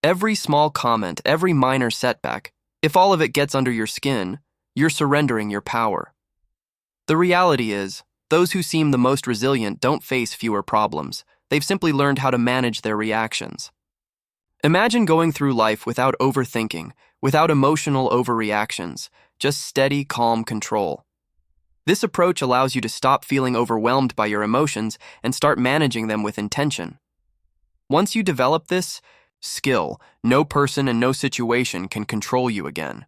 Every small comment, every minor setback, if all of it gets under your skin, you're surrendering your power. The reality is, those who seem the most resilient don't face fewer problems. They've simply learned how to manage their reactions. Imagine going through life without overthinking, without emotional overreactions, just steady, calm control. This approach allows you to stop feeling overwhelmed by your emotions and start managing them with intention. Once you develop this skill, no person and no situation can control you again.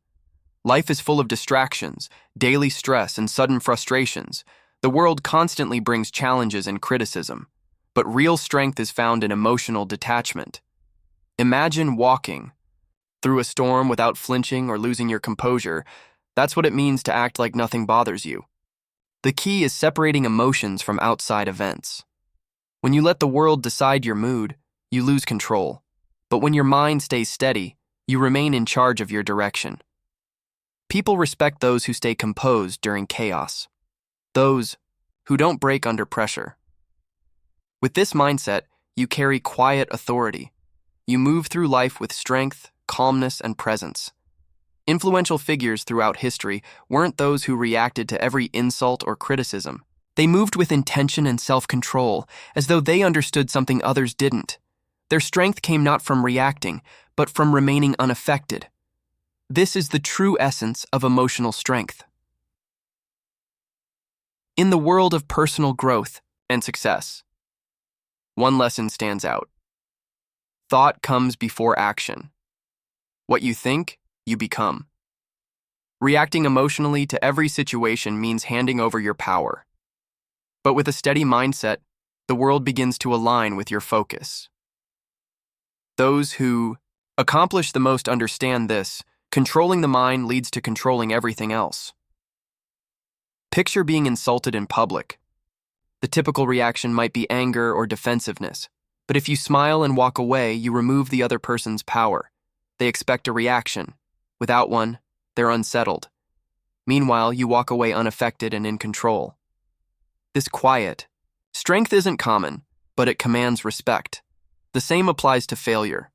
Life is full of distractions, daily stress, and sudden frustrations. The world constantly brings challenges and criticism, but real strength is found in emotional detachment. Imagine walking through a storm without flinching or losing your composure. That's what it means to act like nothing bothers you. The key is separating emotions from outside events. When you let the world decide your mood, you lose control. But when your mind stays steady, you remain in charge of your direction. People respect those who stay composed during chaos, those who don't break under pressure. With this mindset, you carry quiet authority. You move through life with strength, calmness, and presence. Influential figures throughout history weren't those who reacted to every insult or criticism. They moved with intention and self-control, as though they understood something others didn't. Their strength came not from reacting, but from remaining unaffected. This is the true essence of emotional strength. In the world of personal growth and success, one lesson stands out. Thought comes before action. What you think, you become. Reacting emotionally to every situation means handing over your power. But with a steady mindset, the world begins to align with your focus. Those who accomplish the most understand this. Controlling the mind leads to controlling everything else. Picture being insulted in public. The typical reaction might be anger or defensiveness, but if you smile and walk away, you remove the other person's power. They expect a reaction. Without one, they're unsettled. Meanwhile, you walk away unaffected and in control. This quiet strength isn't common, but it commands respect. The same applies to failure.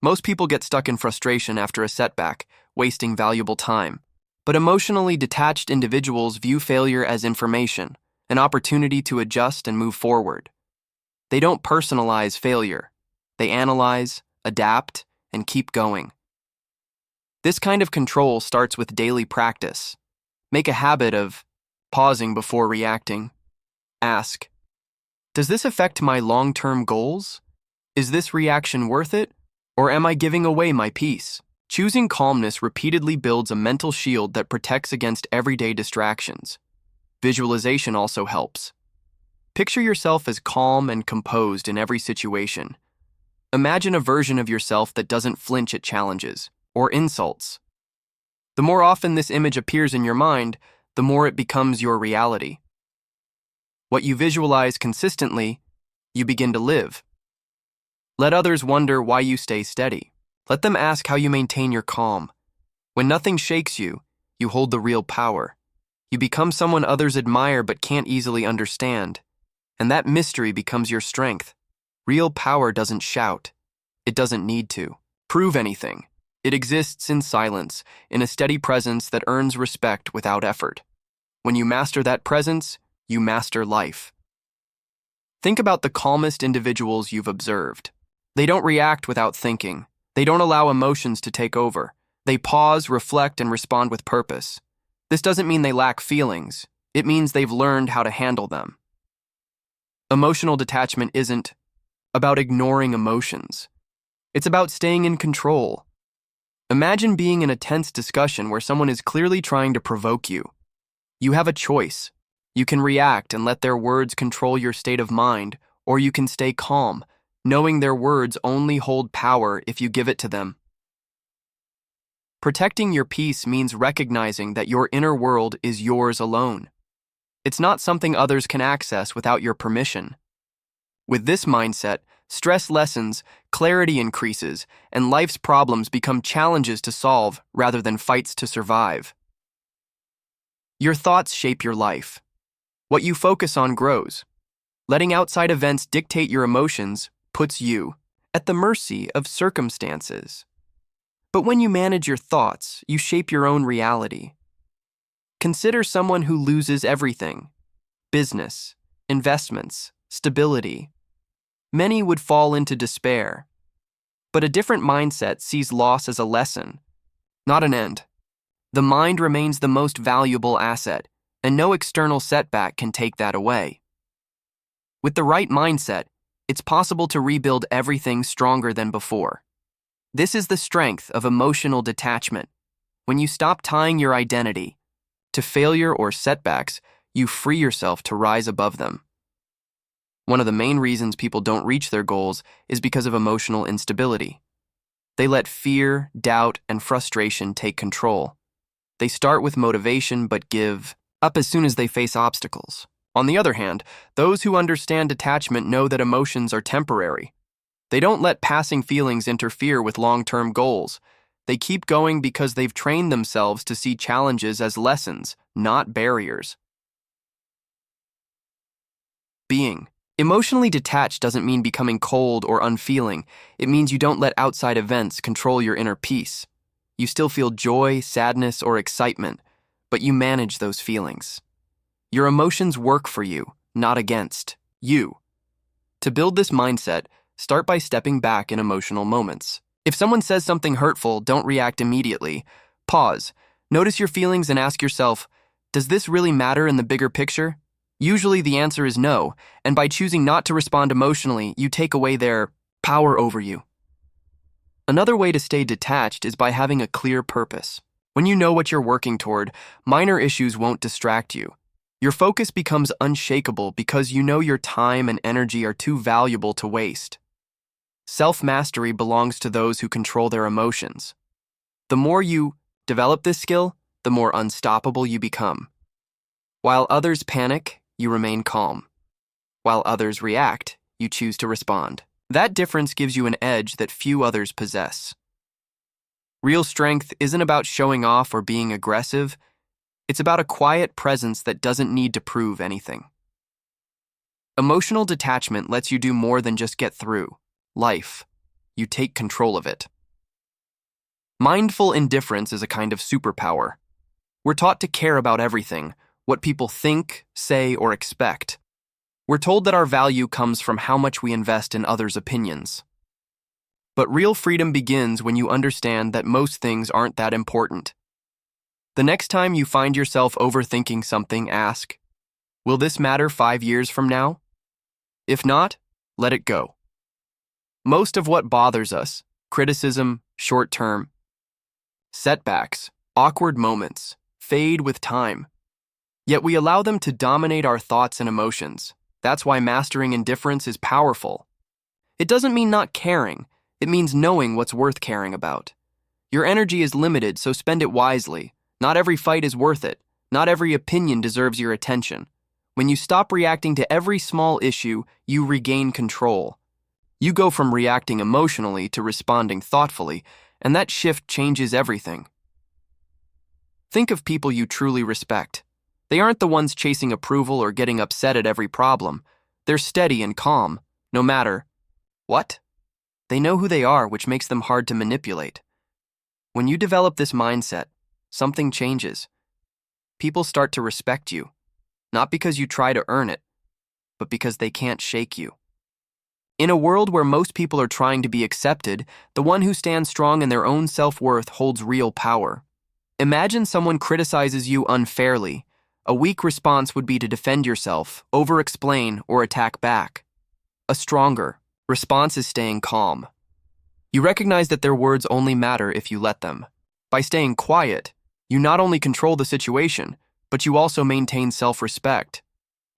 Most people get stuck in frustration after a setback, wasting valuable time. But emotionally detached individuals view failure as information, an opportunity to adjust and move forward. They don't personalize failure. They analyze, adapt, and keep going. This kind of control starts with daily practice. Make a habit of pausing before reacting. Ask, does this affect my long-term goals? Is this reaction worth it? Or am I giving away my peace? Choosing calmness repeatedly builds a mental shield that protects against everyday distractions. Visualization also helps. Picture yourself as calm and composed in every situation. Imagine a version of yourself that doesn't flinch at challenges or insults. The more often this image appears in your mind, the more it becomes your reality. What you visualize consistently, you begin to live. Let others wonder why you stay steady. Let them ask how you maintain your calm. When nothing shakes you, you hold the real power. You become someone others admire but can't easily understand. And that mystery becomes your strength. Real power doesn't shout. It doesn't need to prove anything. It exists in silence, in a steady presence that earns respect without effort. When you master that presence, you master life. Think about the calmest individuals you've observed. They don't react without thinking. They don't allow emotions to take over. They pause, reflect, and respond with purpose. This doesn't mean they lack feelings. It means they've learned how to handle them. Emotional detachment isn't about ignoring emotions. It's about staying in control. Imagine being in a tense discussion where someone is clearly trying to provoke you. You have a choice. You can react and let their words control your state of mind, or you can stay calm, knowing their words only hold power if you give it to them. Protecting your peace means recognizing that your inner world is yours alone. It's not something others can access without your permission. With this mindset, stress lessens, clarity increases, and life's problems become challenges to solve rather than fights to survive. Your thoughts shape your life. What you focus on grows. Letting outside events dictate your emotions puts you at the mercy of circumstances. But when you manage your thoughts, you shape your own reality. Consider someone who loses everything: business, investments, stability. Many would fall into despair. But a different mindset sees loss as a lesson, not an end. The mind remains the most valuable asset, and no external setback can take that away. With the right mindset, it's possible to rebuild everything stronger than before. This is the strength of emotional detachment. When you stop tying your identity to failure or setbacks, you free yourself to rise above them. One of the main reasons people don't reach their goals is because of emotional instability. They let fear, doubt, and frustration take control. They start with motivation but give up as soon as they face obstacles. On the other hand, those who understand detachment know that emotions are temporary. They don't let passing feelings interfere with long-term goals. They keep going because they've trained themselves to see challenges as lessons, not barriers. Being emotionally detached doesn't mean becoming cold or unfeeling. It means you don't let outside events control your inner peace. You still feel joy, sadness, or excitement, but you manage those feelings. Your emotions work for you, not against you. To build this mindset, start by stepping back in emotional moments. If someone says something hurtful, don't react immediately. Pause, notice your feelings, and ask yourself, does this really matter in the bigger picture? Usually the answer is no, and by choosing not to respond emotionally, you take away their power over you. Another way to stay detached is by having a clear purpose. When you know what you're working toward, minor issues won't distract you. Your focus becomes unshakable because you know your time and energy are too valuable to waste. Self-mastery belongs to those who control their emotions. The more you develop this skill, the more unstoppable you become. While others panic, you remain calm. While others react, you choose to respond. That difference gives you an edge that few others possess. Real strength isn't about showing off or being aggressive. It's about a quiet presence that doesn't need to prove anything. Emotional detachment lets you do more than just get through life. You take control of it. Mindful indifference is a kind of superpower. We're taught to care about everything, what people think, say, or expect. We're told that our value comes from how much we invest in others' opinions. But real freedom begins when you understand that most things aren't that important. The next time you find yourself overthinking something, ask, will this matter 5 years from now? If not, let it go. Most of what bothers us, criticism, short-term setbacks, awkward moments, fade with time. Yet we allow them to dominate our thoughts and emotions. That's why mastering indifference is powerful. It doesn't mean not caring. It means knowing what's worth caring about. Your energy is limited, so spend it wisely. Not every fight is worth it. Not every opinion deserves your attention. When you stop reacting to every small issue, you regain control. You go from reacting emotionally to responding thoughtfully, and that shift changes everything. Think of people you truly respect. They aren't the ones chasing approval or getting upset at every problem. They're steady and calm, no matter what. They know who they are, which makes them hard to manipulate. When you develop this mindset, something changes. People start to respect you, not because you try to earn it, but because they can't shake you. In a world where most people are trying to be accepted, the one who stands strong in their own self-worth holds real power. Imagine someone criticizes you unfairly. A weak response would be to defend yourself, over-explain, or attack back. A stronger response is staying calm. You recognize that their words only matter if you let them. By staying quiet, you not only control the situation, but you also maintain self-respect.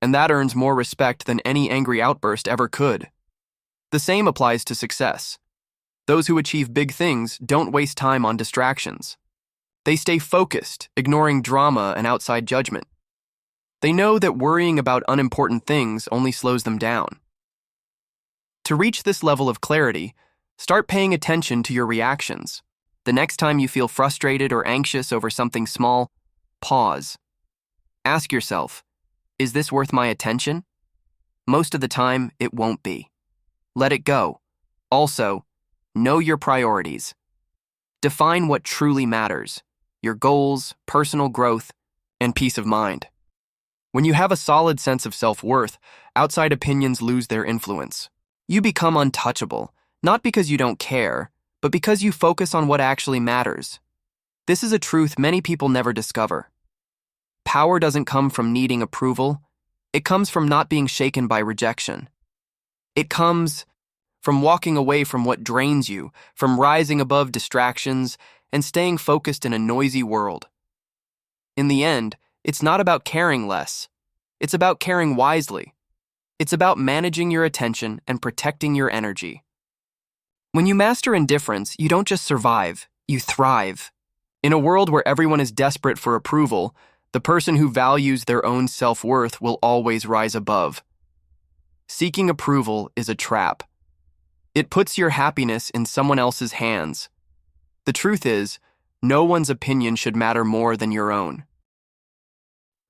And that earns more respect than any angry outburst ever could. The same applies to success. Those who achieve big things don't waste time on distractions. They stay focused, ignoring drama and outside judgment. They know that worrying about unimportant things only slows them down. To reach this level of clarity, start paying attention to your reactions. The next time you feel frustrated or anxious over something small, pause. Ask yourself, is this worth my attention? Most of the time, it won't be. Let it go. Also, know your priorities. Define what truly matters, your goals, personal growth, and peace of mind. When you have a solid sense of self-worth, outside opinions lose their influence. You become untouchable, not because you don't care, but because you focus on what actually matters. This is a truth many people never discover. Power doesn't come from needing approval. It comes from not being shaken by rejection. It comes from walking away from what drains you, from rising above distractions, and staying focused in a noisy world. In the end, it's not about caring less. It's about caring wisely. It's about managing your attention and protecting your energy. When you master indifference, you don't just survive, you thrive. In a world where everyone is desperate for approval, the person who values their own self-worth will always rise above. Seeking approval is a trap. It puts your happiness in someone else's hands. The truth is, no one's opinion should matter more than your own.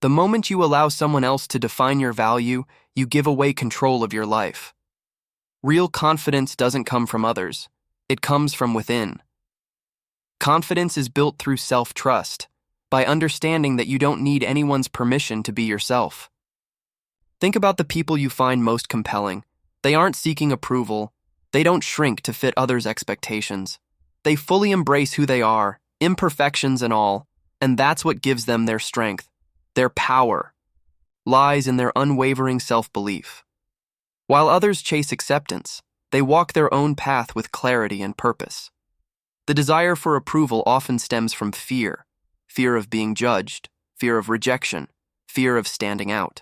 The moment you allow someone else to define your value, you give away control of your life. Real confidence doesn't come from others. It comes from within. Confidence is built through self-trust, by understanding that you don't need anyone's permission to be yourself. Think about the people you find most compelling. They aren't seeking approval. They don't shrink to fit others' expectations. They fully embrace who they are, imperfections and all, and that's what gives them their strength. Their power lies in their unwavering self-belief. While others chase acceptance, they walk their own path with clarity and purpose. The desire for approval often stems from fear of being judged, fear of rejection, fear of standing out.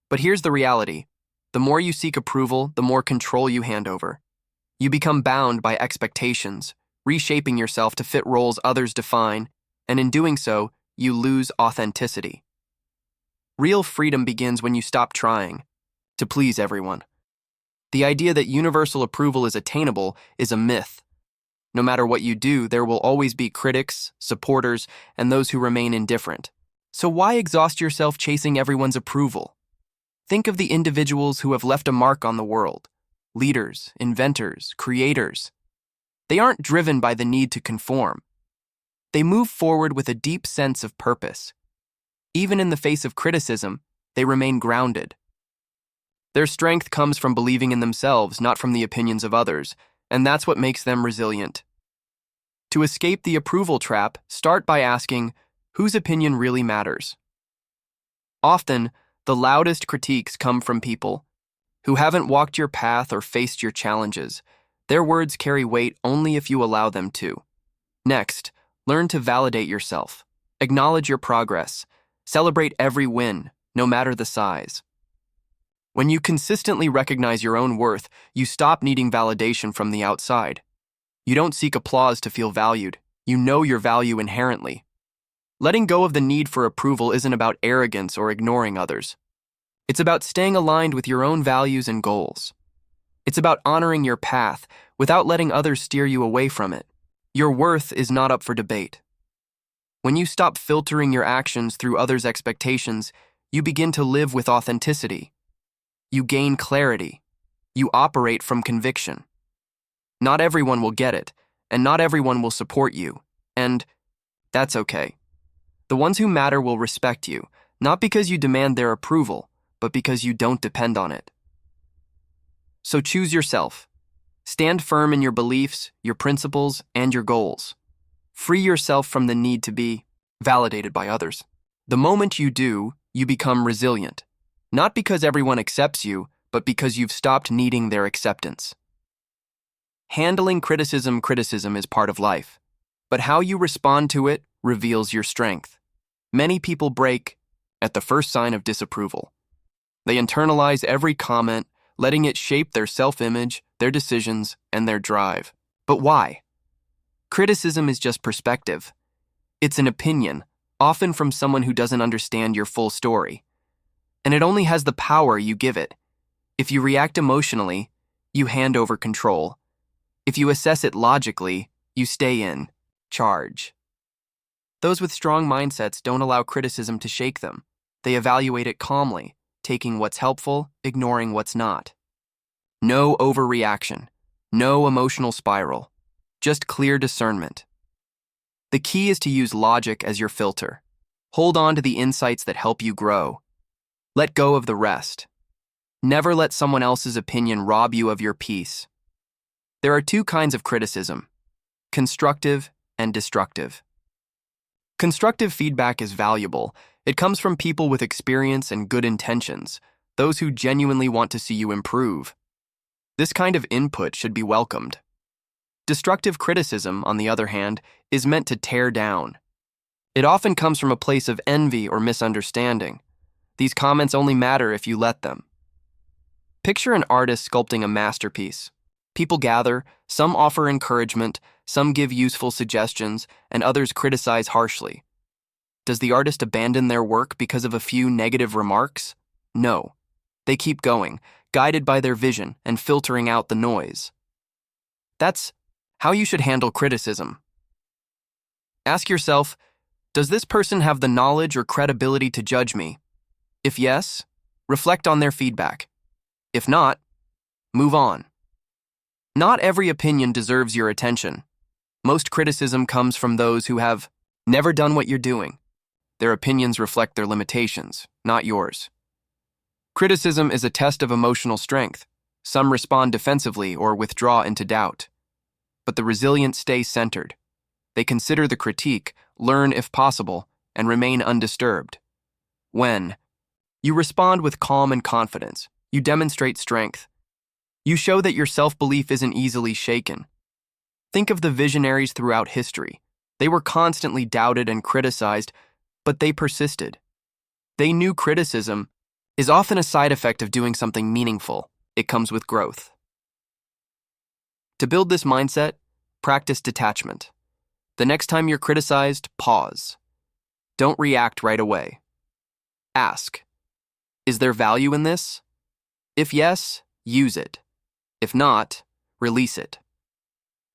But here's the reality. The more you seek approval, the more control you hand over. You become bound by expectations, reshaping yourself to fit roles others define, and in doing so, you lose authenticity. Real freedom begins when you stop trying to please everyone. The idea that universal approval is attainable is a myth. No matter what you do, there will always be critics, supporters, and those who remain indifferent. So why exhaust yourself chasing everyone's approval? Think of the individuals who have left a mark on the world. Leaders, inventors, creators. They aren't driven by the need to conform. They move forward with a deep sense of purpose. Even in the face of criticism, they remain grounded. Their strength comes from believing in themselves, not from the opinions of others, and that's what makes them resilient. To escape the approval trap, start by asking, whose opinion really matters? Often, the loudest critiques come from people who haven't walked your path or faced your challenges. Their words carry weight only if you allow them to. Next, learn to validate yourself. Acknowledge your progress. Celebrate every win, no matter the size. When you consistently recognize your own worth, you stop needing validation from the outside. You don't seek applause to feel valued. You know your value inherently. Letting go of the need for approval isn't about arrogance or ignoring others. It's about staying aligned with your own values and goals. It's about honoring your path without letting others steer you away from it. Your worth is not up for debate. When you stop filtering your actions through others' expectations, you begin to live with authenticity. You gain clarity. You operate from conviction. Not everyone will get it, and not everyone will support you, and that's okay. The ones who matter will respect you, not because you demand their approval, but because you don't depend on it. So choose yourself. Stand firm in your beliefs, your principles, and your goals. Free yourself from the need to be validated by others. The moment you do, you become resilient. Not because everyone accepts you, but because you've stopped needing their acceptance. Handling criticism is part of life, but how you respond to it reveals your strength. Many people break at the first sign of disapproval. They internalize every comment, letting it shape their self-image, their decisions, and their drive. But why? Criticism is just perspective. It's an opinion, often from someone who doesn't understand your full story. And it only has the power you give it. If you react emotionally, you hand over control. If you assess it logically, you stay in charge. Those with strong mindsets don't allow criticism to shake them. They evaluate it calmly, taking what's helpful, ignoring what's not. No overreaction. No emotional spiral, just clear discernment. The key is to use logic as your filter. Hold on to the insights that help you grow. Let go of the rest. Never let someone else's opinion rob you of your peace. There are two kinds of criticism: constructive and destructive. Constructive feedback is valuable. It comes from people with experience and good intentions, those who genuinely want to see you improve. This kind of input should be welcomed. Destructive criticism, on the other hand, is meant to tear down. It often comes from a place of envy or misunderstanding. These comments only matter if you let them. Picture an artist sculpting a masterpiece. People gather, some offer encouragement, some give useful suggestions, and others criticize harshly. Does the artist abandon their work because of a few negative remarks? No. They keep going, guided by their vision and filtering out the noise. That's how you should handle criticism. Ask yourself, does this person have the knowledge or credibility to judge me? If yes, reflect on their feedback. If not, move on. Not every opinion deserves your attention. Most criticism comes from those who have never done what you're doing. Their opinions reflect their limitations, not yours. Criticism is a test of emotional strength. Some respond defensively or withdraw into doubt. But the resilient stay centered. They consider the critique, learn if possible, and remain undisturbed. When you respond with calm and confidence, you demonstrate strength. You show that your self-belief isn't easily shaken. Think of the visionaries throughout history. They were constantly doubted and criticized, but they persisted. They knew criticism is often a side effect of doing something meaningful. It comes with growth. To build this mindset, practice detachment. The next time you're criticized, pause. Don't react right away. Ask, is there value in this? If yes, use it. If not, release it.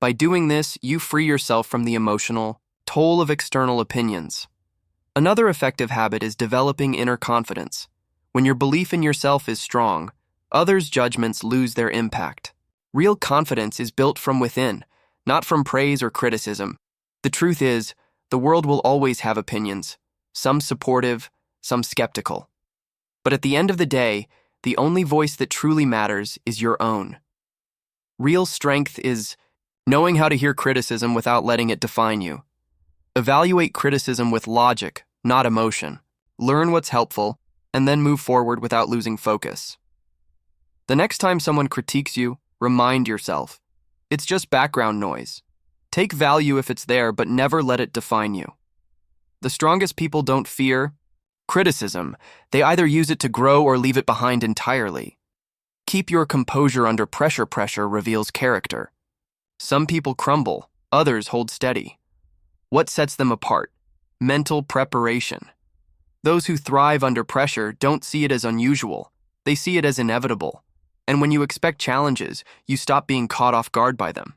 By doing this, you free yourself from the emotional toll of external opinions. Another effective habit is developing inner confidence. When your belief in yourself is strong, others' judgments lose their impact. Real confidence is built from within, not from praise or criticism. The truth is, the world will always have opinions, some supportive, some skeptical. But at the end of the day, the only voice that truly matters is your own. Real strength is knowing how to hear criticism without letting it define you. Evaluate criticism with logic, not emotion. Learn what's helpful, and then move forward without losing focus. The next time someone critiques you, remind yourself, it's just background noise. Take value if it's there, but never let it define you. The strongest people don't fear criticism. They either use it to grow or leave it behind entirely. Keep your composure under pressure. Pressure reveals character. Some people crumble, others hold steady. What sets them apart? Mental preparation. Those who thrive under pressure don't see it as unusual. They see it as inevitable. And when you expect challenges, you stop being caught off guard by them.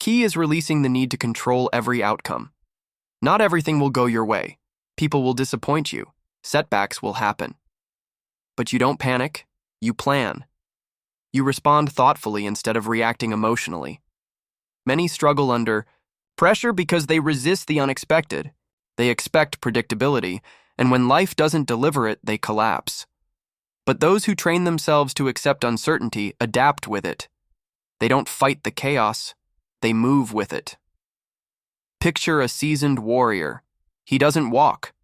Key is releasing the need to control every outcome. Not everything will go your way. People will disappoint you. Setbacks will happen. But you don't panic. You plan. You respond thoughtfully instead of reacting emotionally. Many struggle under pressure because they resist the unexpected. They expect predictability, and when life doesn't deliver it, they collapse. But those who train themselves to accept uncertainty adapt with it. They don't fight the chaos, they move with it. Picture a seasoned warrior. He doesn't walk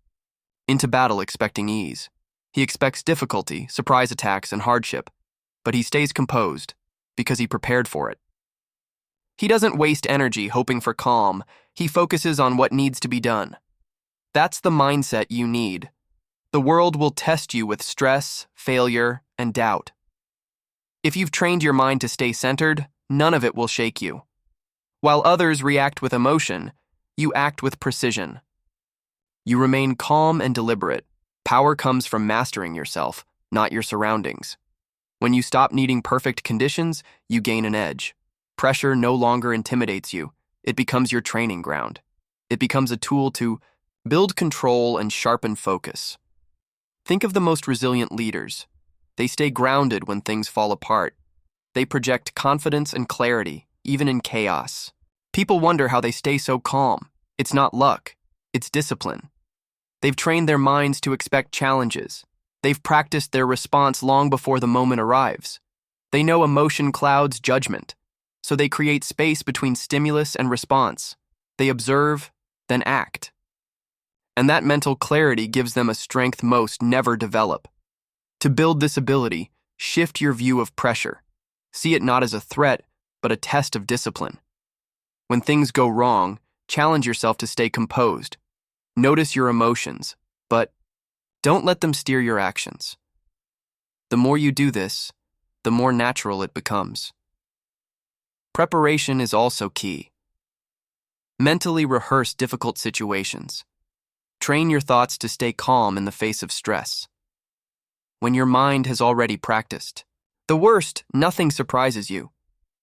into battle expecting ease. He expects difficulty, surprise attacks, and hardship, but he stays composed because he prepared for it. He doesn't waste energy hoping for calm. He focuses on what needs to be done. That's the mindset you need. The world will test you with stress, failure, and doubt. If you've trained your mind to stay centered, none of it will shake you. While others react with emotion, you act with precision. You remain calm and deliberate. Power comes from mastering yourself, not your surroundings. When you stop needing perfect conditions, you gain an edge. Pressure no longer intimidates you. It becomes your training ground. It becomes a tool to build control and sharpen focus. Think of the most resilient leaders. They stay grounded when things fall apart. They project confidence and clarity, even in chaos. People wonder how they stay so calm. It's not luck, it's discipline. They've trained their minds to expect challenges. They've practiced their response long before the moment arrives. They know emotion clouds judgment, so they create space between stimulus and response. They observe, then act. And that mental clarity gives them a strength most never develop. To build this ability, shift your view of pressure. See it not as a threat, but a test of discipline. When things go wrong, challenge yourself to stay composed. Notice your emotions, but don't let them steer your actions. The more you do this, the more natural it becomes. Preparation is also key. Mentally rehearse difficult situations. Train your thoughts to stay calm in the face of stress. When your mind has already practiced the worst, nothing surprises you.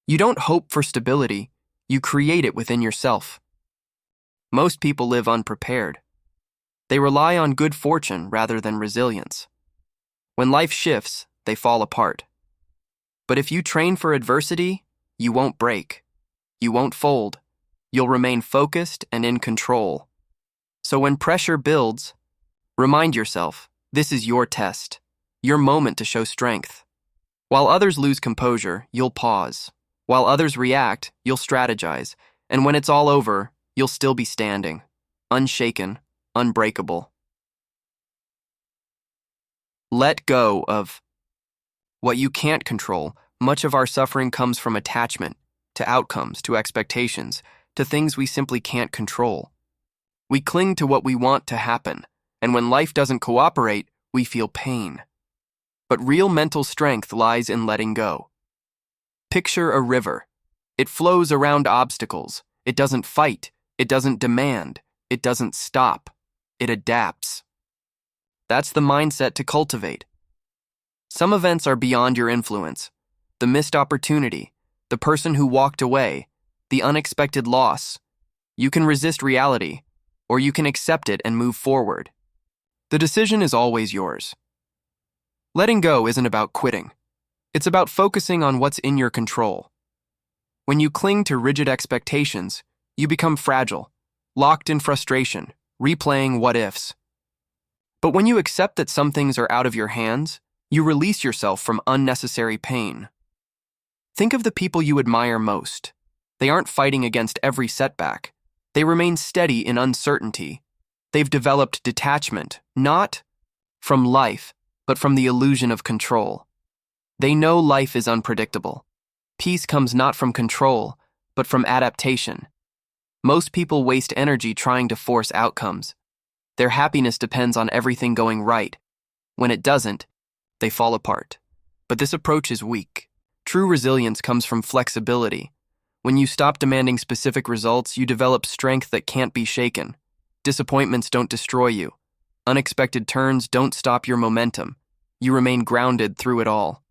You don't hope for stability, you create it within yourself. Most people live unprepared. They rely on good fortune rather than resilience. When life shifts, they fall apart. But if you train for adversity, you won't break. You won't fold. You'll remain focused and in control. So when pressure builds, remind yourself, this is your test, your moment to show strength. While others lose composure, you'll pause. While others react, you'll strategize. And when it's all over, you'll still be standing, unshaken, unbreakable. Let go of what you can't control. Much of our suffering comes from attachment, to outcomes, to expectations, to things we simply can't control. We cling to what we want to happen, and when life doesn't cooperate, we feel pain. But real mental strength lies in letting go. Picture a river. It flows around obstacles. It doesn't fight. It doesn't demand. It doesn't stop. It adapts. That's the mindset to cultivate. Some events are beyond your influence. The missed opportunity, the person who walked away, the unexpected loss. You can resist reality, or you can accept it and move forward. The decision is always yours. Letting go isn't about quitting. It's about focusing on what's in your control. When you cling to rigid expectations, you become fragile, locked in frustration, replaying what-ifs. But when you accept that some things are out of your hands, you release yourself from unnecessary pain. Think of the people you admire most. They aren't fighting against every setback. They remain steady in uncertainty. They've developed detachment, not from life, but from the illusion of control. They know life is unpredictable. Peace comes not from control, but from adaptation. Most people waste energy trying to force outcomes. Their happiness depends on everything going right. When it doesn't, they fall apart. But this approach is weak. True resilience comes from flexibility. When you stop demanding specific results, you develop strength that can't be shaken. Disappointments don't destroy you. Unexpected turns don't stop your momentum. You remain grounded through it all.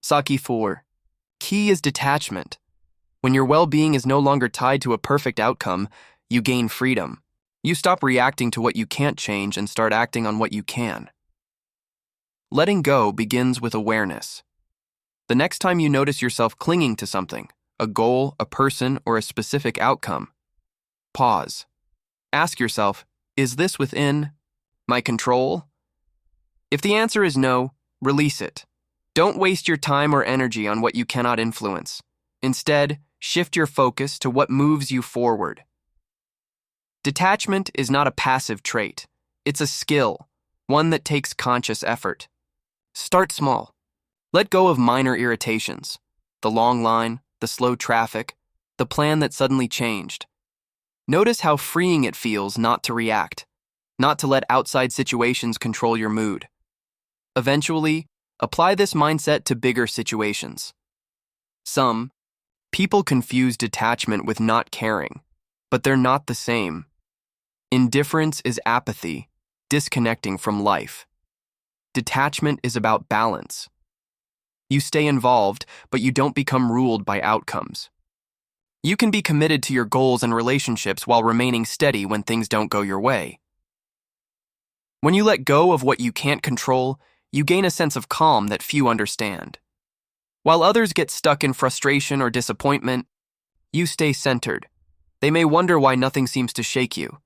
Saki 4. Key is detachment. When your well-being is no longer tied to a perfect outcome, you gain freedom. You stop reacting to what you can't change and start acting on what you can. Letting go begins with awareness. The next time you notice yourself clinging to something, a goal, a person, or a specific outcome, pause. Ask yourself, is this within my control? If the answer is no, release it. Don't waste your time or energy on what you cannot influence. Instead, shift your focus to what moves you forward. Detachment is not a passive trait. It's a skill, one that takes conscious effort. Start small. Let go of minor irritations, the long line, the slow traffic, the plan that suddenly changed. Notice how freeing it feels not to react, not to let outside situations control your mood. Eventually, apply this mindset to bigger situations. Some people confuse detachment with not caring, but they're not the same. Indifference is apathy, disconnecting from life. Detachment is about balance. You stay involved, but you don't become ruled by outcomes. You can be committed to your goals and relationships while remaining steady when things don't go your way. When you let go of what you can't control, you gain a sense of calm that few understand. While others get stuck in frustration or disappointment, you stay centered. They may wonder why nothing seems to shake you.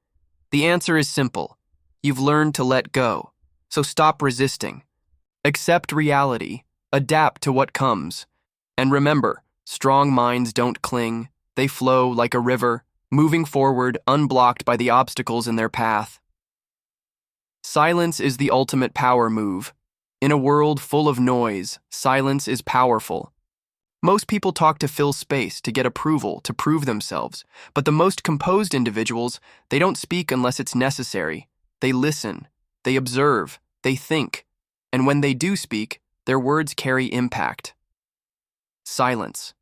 The answer is simple. You've learned to let go. So stop resisting. Accept reality. Adapt to what comes. And remember, strong minds don't cling. They flow like a river, moving forward, unblocked by the obstacles in their path. Silence is the ultimate power move. In a world full of noise, silence is powerful. Most people talk to fill space, to get approval, to prove themselves. But the most composed individuals, they don't speak unless it's necessary. They listen, they observe, they think. And when they do speak, their words carry impact. Silence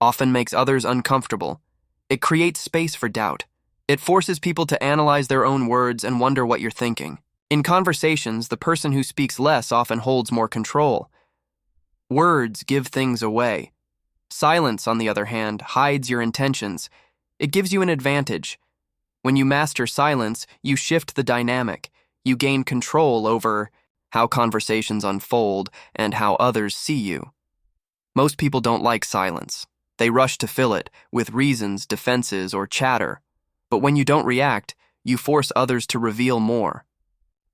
often makes others uncomfortable. It creates space for doubt. It forces people to analyze their own words and wonder what you're thinking. In conversations, the person who speaks less often holds more control. Words give things away. Silence, on the other hand, hides your intentions. It gives you an advantage. When you master silence, you shift the dynamic. You gain control over how conversations unfold and how others see you. Most people don't like silence. They rush to fill it with reasons, defenses, or chatter. But when you don't react, you force others to reveal more.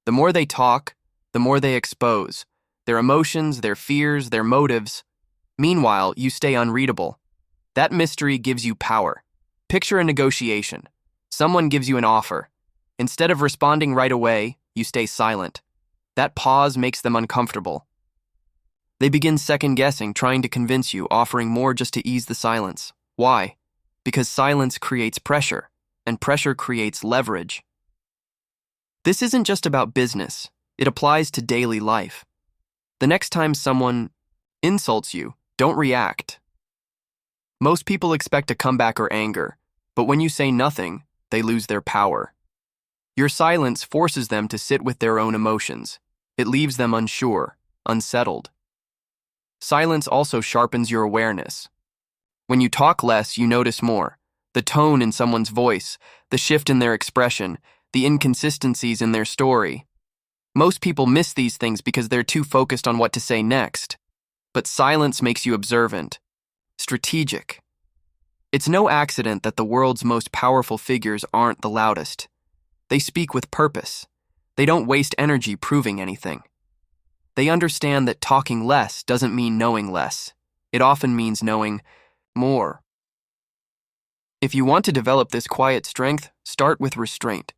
The more they talk, the more they expose their emotions, their fears, their motives. Meanwhile, you stay unreadable. That mystery gives you power. Picture a negotiation. Someone gives you an offer. Instead of responding right away, you stay silent. That pause makes them uncomfortable. They begin second-guessing, trying to convince you, offering more just to ease the silence. Why? Because silence creates pressure, and pressure creates leverage. This isn't just about business. It applies to daily life. The next time someone insults you, don't react. Most people expect a comeback or anger, but when you say nothing, they lose their power. Your silence forces them to sit with their own emotions. It leaves them unsure, unsettled. Silence also sharpens your awareness. When you talk less, you notice more. The tone in someone's voice, the shift in their expression, the inconsistencies in their story. Most people miss these things because they're too focused on what to say next. But silence makes you observant, strategic. It's no accident that the world's most powerful figures aren't the loudest. They speak with purpose. They don't waste energy proving anything. They understand that talking less doesn't mean knowing less. It often means knowing more. If you want to develop this quiet strength, start with restraint.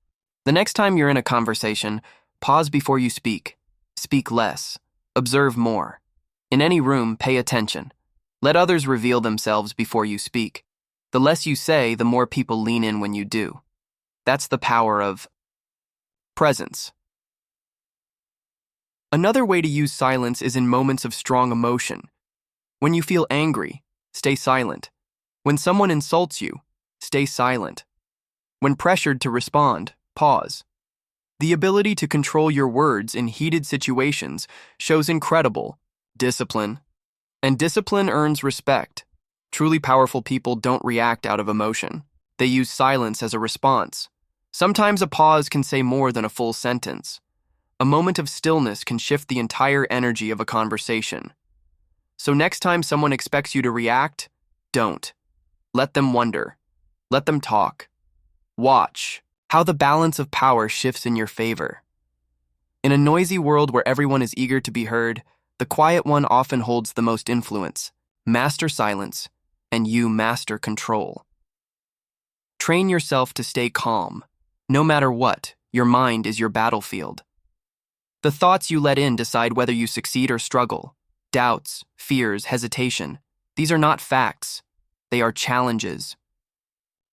The next time you're in a conversation, pause before you speak. Speak less. Observe more. In any room, pay attention. Let others reveal themselves before you speak. The less you say, the more people lean in when you do. That's the power of presence. Another way to use silence is in moments of strong emotion. When you feel angry, stay silent. When someone insults you, stay silent. When pressured to respond, pause. The ability to control your words in heated situations shows incredible discipline. And discipline earns respect. Truly powerful people don't react out of emotion. They use silence as a response. Sometimes a pause can say more than a full sentence. A moment of stillness can shift the entire energy of a conversation. So next time someone expects you to react, don't. Let them wonder. Let them talk. Watch how the balance of power shifts in your favor. In a noisy world where everyone is eager to be heard, the quiet one often holds the most influence. Master silence, and you master control. Train yourself to stay calm. No matter what, your mind is your battlefield. The thoughts you let in decide whether you succeed or struggle. Doubts, fears, hesitation. These are not facts. They are challenges.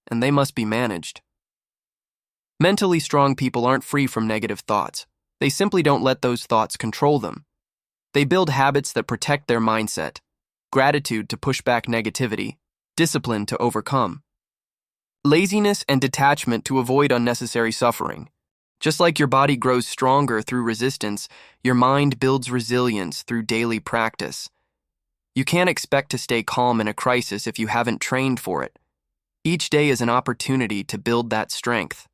And they must be managed. Mentally strong people aren't free from negative thoughts. They simply don't let those thoughts control them. They build habits that protect their mindset. Gratitude to push back negativity. Discipline to overcome. Laziness and detachment to avoid unnecessary suffering. Just like your body grows stronger through resistance, your mind builds resilience through daily practice. You can't expect to stay calm in a crisis if you haven't trained for it. Each day is an opportunity to build that strength.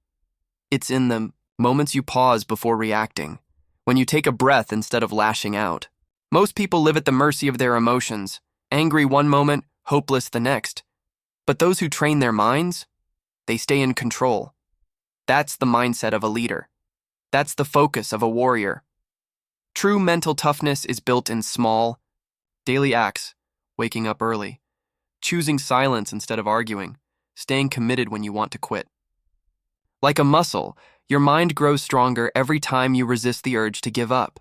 It's in the moments you pause before reacting, when you take a breath instead of lashing out. Most people live at the mercy of their emotions, angry one moment, hopeless the next. But those who train their minds, they stay in control. That's the mindset of a leader. That's the focus of a warrior. True mental toughness is built in small, daily acts, waking up early, choosing silence instead of arguing, staying committed when you want to quit. Like a muscle, your mind grows stronger every time you resist the urge to give up.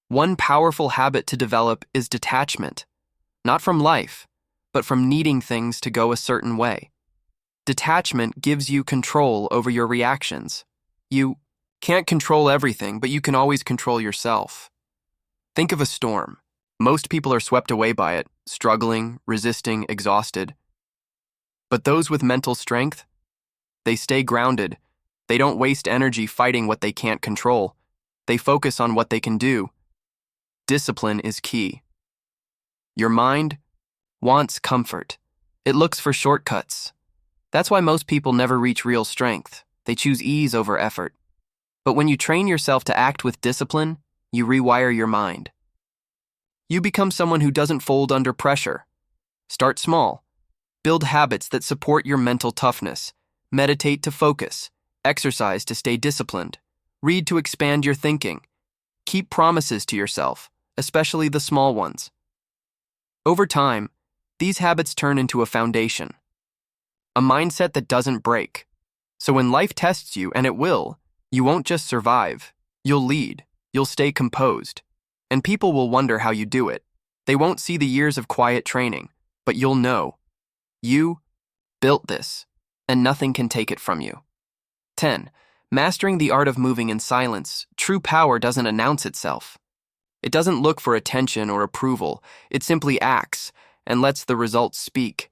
One powerful habit to develop is detachment, not from life, but from needing things to go a certain way. Detachment gives you control over your reactions. You can't control everything, but you can always control yourself. Think of a storm. Most people are swept away by it, struggling, resisting, exhausted. But those with mental strength, they stay grounded. They don't waste energy fighting what they can't control. They focus on what they can do. Discipline is key. Your mind wants comfort. It looks for shortcuts. That's why most people never reach real strength. They choose ease over effort. But when you train yourself to act with discipline, you rewire your mind. You become someone who doesn't fold under pressure. Start small. Build habits that support your mental toughness. Meditate to focus. Exercise to stay disciplined. Read to expand your thinking. Keep promises to yourself, especially the small ones. Over time, these habits turn into a foundation. A mindset that doesn't break. So when life tests you, and it will, you won't just survive. You'll lead. You'll stay composed. And people will wonder how you do it. They won't see the years of quiet training, but you'll know. You built this, and nothing can take it from you. 10. Mastering the art of moving in silence. True power doesn't announce itself. It doesn't look for attention or approval. It simply acts and lets the results speak.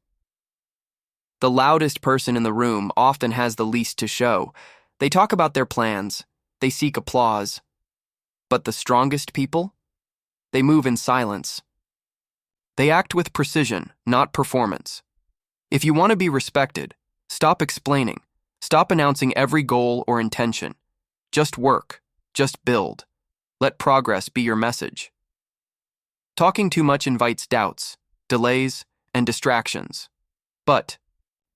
The loudest person in the room often has the least to show. They talk about their plans. They seek applause. But the strongest people? They move in silence. They act with precision, not performance. If you want to be respected, stop explaining. Stop announcing every goal or intention. Just work. Just build. Let progress be your message. Talking too much invites doubts, delays, and distractions. But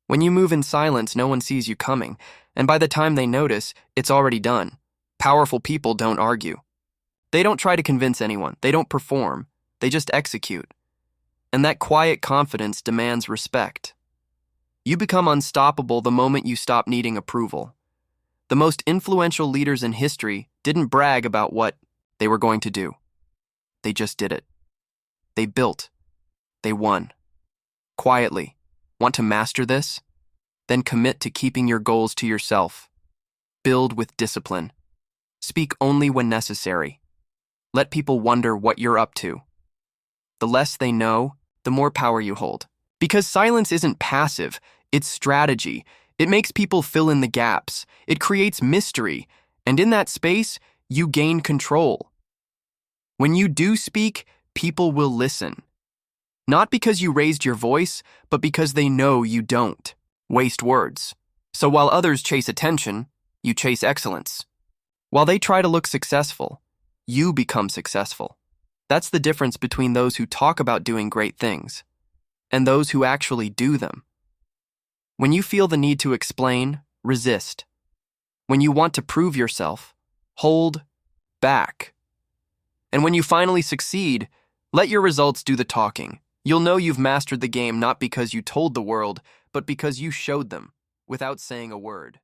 when you move in silence, no one sees you coming, and by the time they notice, it's already done. Powerful people don't argue. They don't try to convince anyone. They don't perform. They just execute. And that quiet confidence demands respect. You become unstoppable the moment you stop needing approval. The most influential leaders in history didn't brag about what they were going to do. They just did it. They built. They won. Quietly. Want to master this? Then commit to keeping your goals to yourself. Build with discipline. Speak only when necessary. Let people wonder what you're up to. The less they know, the more power you hold. Because silence isn't passive, it's strategy. It makes people fill in the gaps. It creates mystery. And in that space, you gain control. When you do speak, people will listen. Not because you raised your voice, but because they know you don't waste words. So while others chase attention, you chase excellence. While they try to look successful, you become successful. That's the difference between those who talk about doing great things and those who actually do them. When you feel the need to explain, resist. When you want to prove yourself, hold back. And when you finally succeed, let your results do the talking. You'll know you've mastered the game not because you told the world, but because you showed them without saying a word.